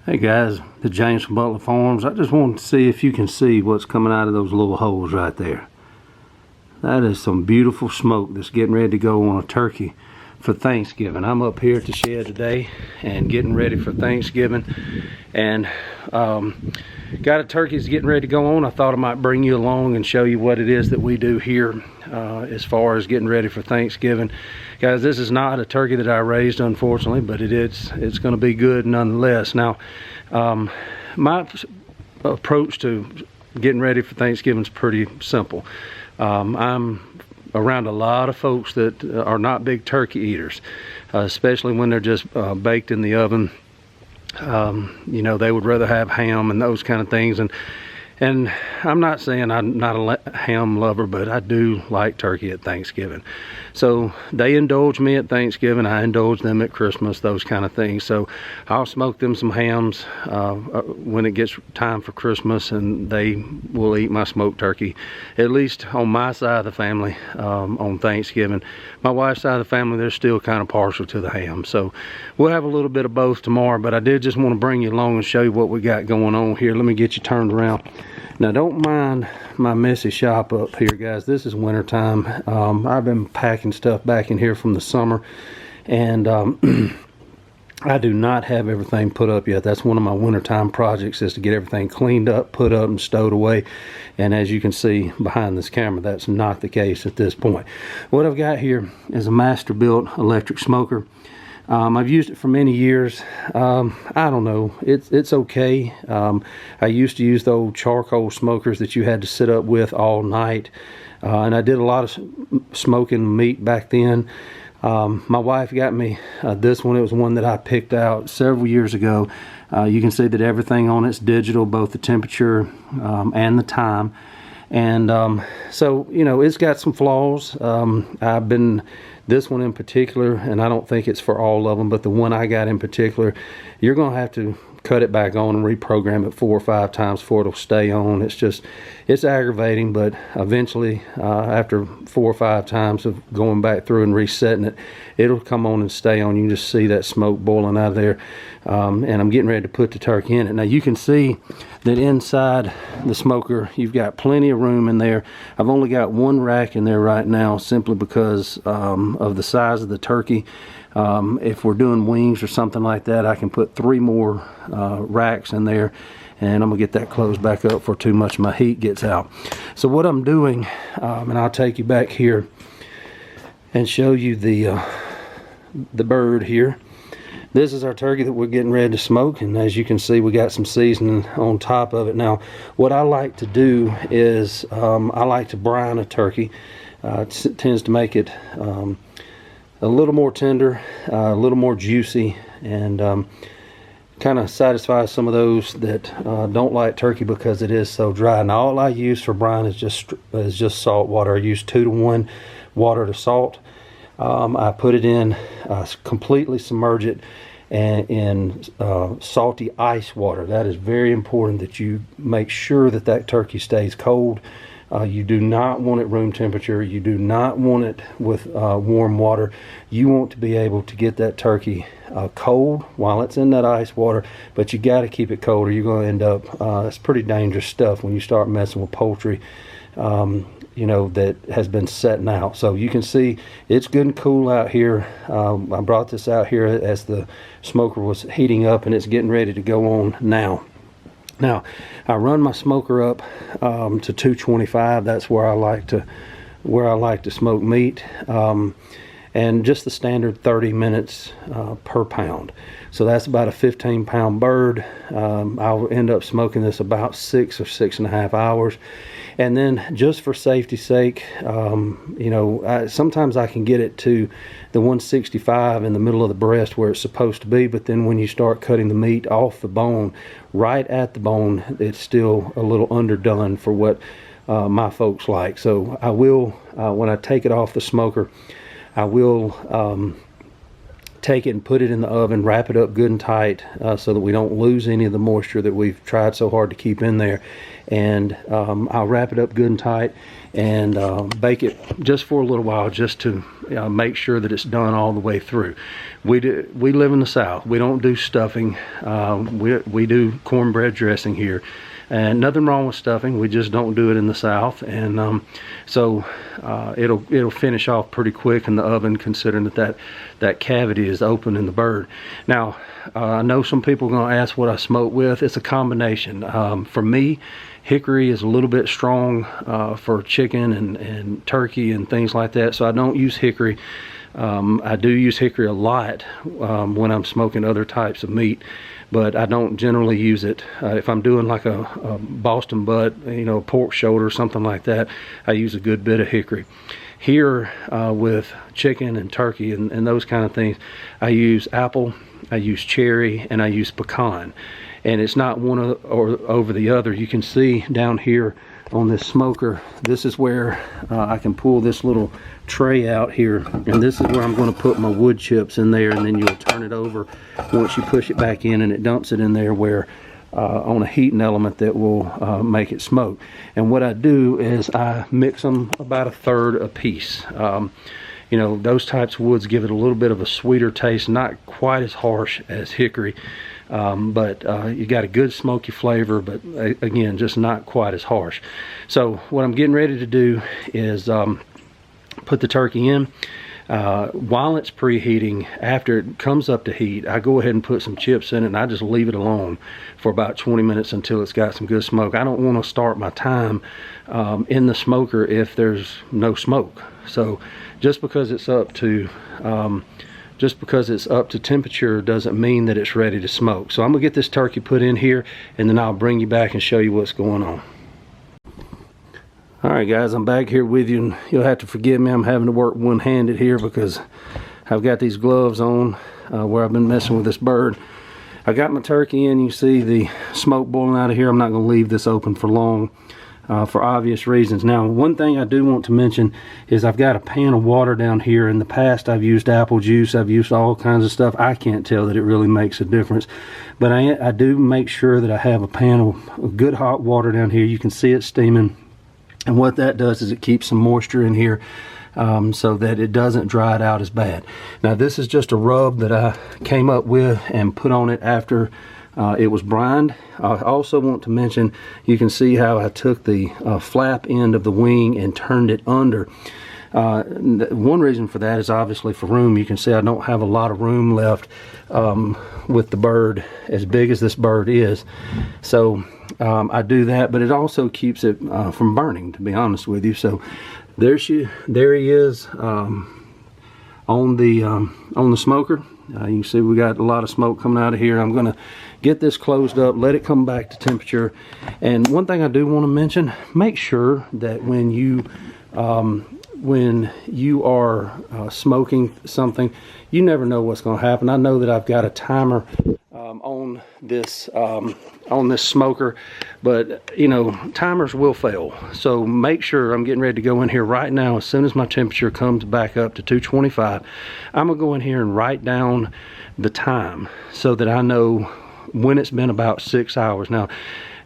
Hey guys, the James from Butler Farms. I just wanted to see if you can see what's coming out of those little holes right there. That is some beautiful smoke that's getting ready to go on a turkey for Thanksgiving. I'm up here at the shed today and getting ready for Thanksgiving, and got a turkey that's getting ready to go on. I thought I might bring you along and show you what it is that we do here as far as getting ready for Thanksgiving. Guys, this is not a turkey that I raised, unfortunately, but it's going to be good nonetheless. Now, my approach to getting ready for Thanksgiving is pretty simple. I'm around a lot of folks that are not big turkey eaters, especially when they're just baked in the oven. You know, they would rather have ham and those kind of things, and I'm not saying I'm not a ham lover, but I do like turkey at Thanksgiving. So they indulge me at Thanksgiving, I indulge them at Christmas, those kind of things. So I'll smoke them some hams when it gets time for Christmas, and they will eat my smoked turkey, at least on my side of the family, on Thanksgiving. My wife's side of the family, they're still kind of partial to the ham. So we'll have a little bit of both tomorrow, but I did just want to bring you along and show you what we got going on here. Let me get you turned around. Now, don't mind my messy shop up here, guys. This is winter time. I've been packing stuff back in here from the summer, and I do not have everything put up yet. That's one of my wintertime projects, is to get everything cleaned up, put up, and stowed away. And as you can see behind this camera, that's not the case at this point. What I've got here is a Masterbuilt electric smoker. I've used it for many years. I don't know, it's okay. I used to use the old charcoal smokers that you had to sit up with all night, and I did a lot of smoking meat back then. My wife got me this one. It was one that I picked out several years ago. You can see that everything on it's digital, both the temperature and the time. And so, you know, it's got some flaws. This one in particular, and I don't think it's for all of them, but the one I got in particular, you're going to have to cut it back on and reprogram it 4 or 5 times before it'll stay on. It's aggravating, but eventually, after 4 or 5 times of going back through and resetting it, it'll come on and stay on. You can just see that smoke boiling out of there. And I'm getting ready to put the turkey in it. Now, you can see that inside the smoker, you've got plenty of room in there. I've only got one rack in there right now, simply because of the size of the turkey. If we're doing wings or something like that, I can put 3 more racks in there, and I'm gonna get that closed back up before too much of my heat gets out. So what I'm doing, and I'll take you back here and show you the bird here. This is our turkey that we're getting ready to smoke, and as you can see, we got some seasoning on top of it. Now, what I like to do is I like to brine a turkey. It tends to make it a little more tender, a little more juicy, and kind of satisfies some of those that don't like turkey because it is so dry. Now, all I use for brine is just salt water. I use 2 to 1 water to salt. I put it in, completely submerge it in salty ice water. That is very important, that you make sure that that turkey stays cold. You do not want it room temperature. You do not want it with warm water. You want to be able to get that turkey cold while it's in that ice water, but you got to keep it cold or you're going to end up, it's pretty dangerous stuff when you start messing with poultry, you know, that has been setting out. So you can see it's good and cool out here. I brought this out here as the smoker was heating up, and it's getting ready to go on now. Now, I run my smoker up to 225. That's where I like to smoke meat, and just the standard 30 minutes per pound. So that's about a 15-pound bird. I'll end up smoking this about 6 or 6.5 hours. And then, just for safety's sake, you know, sometimes I can get it to the 165 in the middle of the breast where it's supposed to be, but then when you start cutting the meat off the bone, right at the bone, it's still a little underdone for what my folks like. So I will, when I take it off the smoker, I will take it and put it in the oven, wrap it up good and tight so that we don't lose any of the moisture that we've tried so hard to keep in there. And I'll wrap it up good and tight and bake it just for a little while, just to make sure that it's done all the way through. We live in the South. We don't do stuffing. We do cornbread dressing here, and nothing wrong with stuffing. We just don't do it in the South, and so it'll finish off pretty quick in the oven, considering that cavity is open in the bird. Now, I know some people are going to ask what I smoke with. It's a combination. For me, hickory is a little bit strong for chicken and turkey and things like that, so I don't use hickory. I do use hickory a lot when I'm smoking other types of meat, but I don't generally use it. If I'm doing like a Boston butt, you know, pork shoulder or something like that, I use a good bit of hickory. Here with chicken and turkey and those kind of things, I use apple, I use cherry, and I use pecan. And it's not one or over the other. You can see down here on this smoker, this is where I can pull this little tray out here, and this is where I'm going to put my wood chips in there, and then you'll turn it over once you push it back in, and it dumps it in there where on a heating element that will make it smoke. And what I do is I mix them about a third a piece. You know, those types of woods give it a little bit of a sweeter taste, not quite as harsh as hickory, but you got a good smoky flavor, but again, just not quite as harsh. So what I'm getting ready to do is put the turkey in. While it's preheating, after it comes up to heat, I go ahead and put some chips in it, and I just leave it alone for about 20 minutes until it's got some good smoke. I don't want to start my time in the smoker if there's no smoke. So just because it's up to temperature doesn't mean that it's ready to smoke. So I'm gonna get this turkey put in here, and then I'll bring you back and show you what's going on. Alright guys, I'm back here with you, and you'll have to forgive me. I'm having to work one-handed here because I've got these gloves on where I've been messing with this bird. I got my turkey in. You see the smoke boiling out of here. I'm not going to leave this open for long for obvious reasons. Now, one thing I do want to mention is I've got a pan of water down here. In the past, I've used apple juice. I've used all kinds of stuff. I can't tell that it really makes a difference, but I do make sure that I have a pan of good hot water down here. You can see it steaming. And what that does is it keeps some moisture in here so that it doesn't dry it out as bad. Now this is just a rub that I came up with and put on it after it was brined. I also want to mention, you can see how I took the flap end of the wing and turned it under. One reason for that is obviously for room. You can see I don't have a lot of room left with the bird as big as this bird is. So I do that, but it also keeps it from burning, to be honest with you. So there he is on the smoker. You can see we got a lot of smoke coming out of here. I'm gonna get this closed up, let it come back to temperature. And one thing I do want to mention, make sure that when you are smoking something, you never know what's going to happen. I know that I've got a timer on this smoker, but you know, timers will fail. So make sure, I'm getting ready to go in here right now. As soon as my temperature comes back up to 225, I'm gonna go in here and write down the time so that I know when it's been about 6 hours. Now,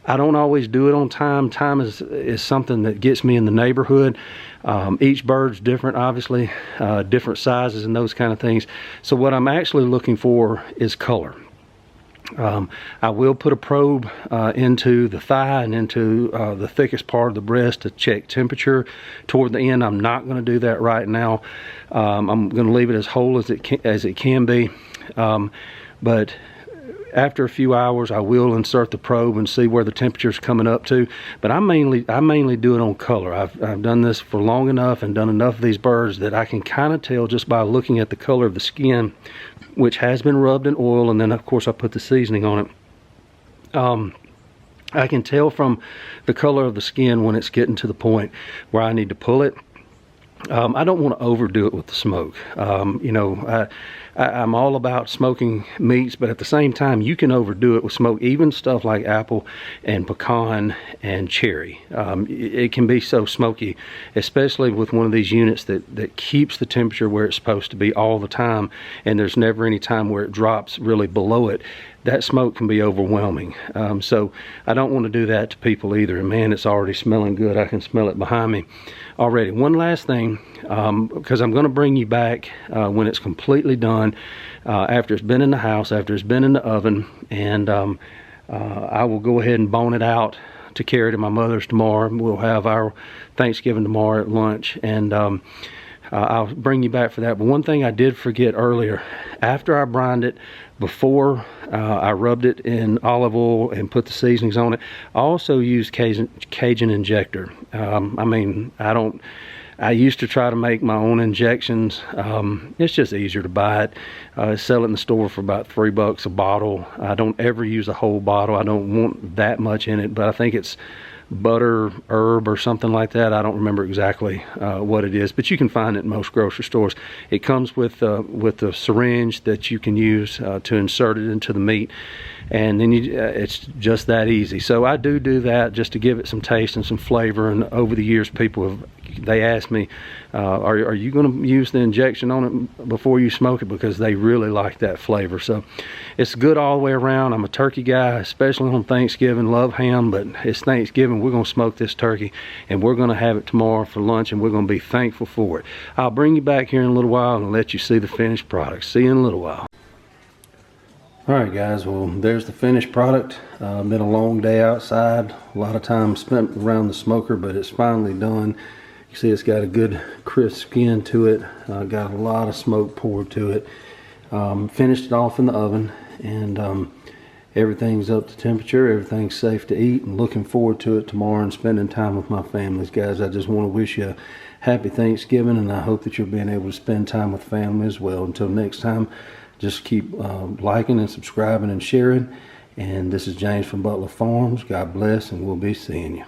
I don't always do it on time. Time is something that gets me in the neighborhood. Each bird's different, obviously, different sizes and those kind of things. So what I'm actually looking for is color. I will put a probe into the thigh and into the thickest part of the breast to check temperature toward the end. I'm not going to do that right now. I'm going to leave it as whole as it can be. But after a few hours, I will insert the probe and see where the temperature is coming up to. But I mainly do it on color. I've done this for long enough and done enough of these birds that I can kind of tell just by looking at the color of the skin, which has been rubbed in oil, and then of course I put the seasoning on it. I can tell from the color of the skin when it's getting to the point where I need to pull it. I don't want to overdo it with the smoke. You know, I'm all about smoking meats, but at the same time, you can overdo it with smoke. Even stuff like apple and pecan and cherry, it can be so smoky, especially with one of these units that keeps the temperature where it's supposed to be all the time, and there's never any time where it drops really below it. That smoke can be overwhelming. So I don't want to do that to people either. And man, it's already smelling good. I can smell it behind me already. One last thing, because I'm going to bring you back when it's completely done done after it's been in the house, after it's been in the oven, and I will go ahead and bone it out to carry to my mother's tomorrow. We'll have our Thanksgiving tomorrow at lunch, and I'll bring you back for that. But one thing I did forget earlier, after I brined it, before I rubbed it in olive oil and put the seasonings on it, I also used Cajun injector. I used to try to make my own injections. It's just easier to buy it. Sell it in the store for about $3 a bottle. I don't ever use a whole bottle. I don't want that much in it, but I think it's butter herb or something like that. I don't remember exactly what it is, but you can find it in most grocery stores. It comes with the syringe that you can use to insert it into the meat, and then it's just that easy. So I do that just to give it some taste and some flavor. And over the years, they ask me, are you going to use the injection on it before you smoke it, because they really like that flavor. So it's good all the way around. I'm a turkey guy, especially on Thanksgiving. Love ham, but it's Thanksgiving. We're going to smoke this turkey, and we're going to have it tomorrow for lunch, and we're going to be thankful for it. I'll bring you back here in a little while and let you see the finished product. See you in a little while. Alright guys, well, there's the finished product. Been a long day outside, a lot of time spent around the smoker, but it's finally done. You see it's got a good crisp skin to it, got a lot of smoke poured to it. Finished it off in the oven, and everything's up to temperature, everything's safe to eat, and looking forward to it tomorrow and spending time with my families. Guys, I just want to wish you a happy Thanksgiving, and I hope that you're being able to spend time with family as well. Until next time, just keep liking and subscribing and sharing. And this is James from Butler Farms. God bless, and we'll be seeing you.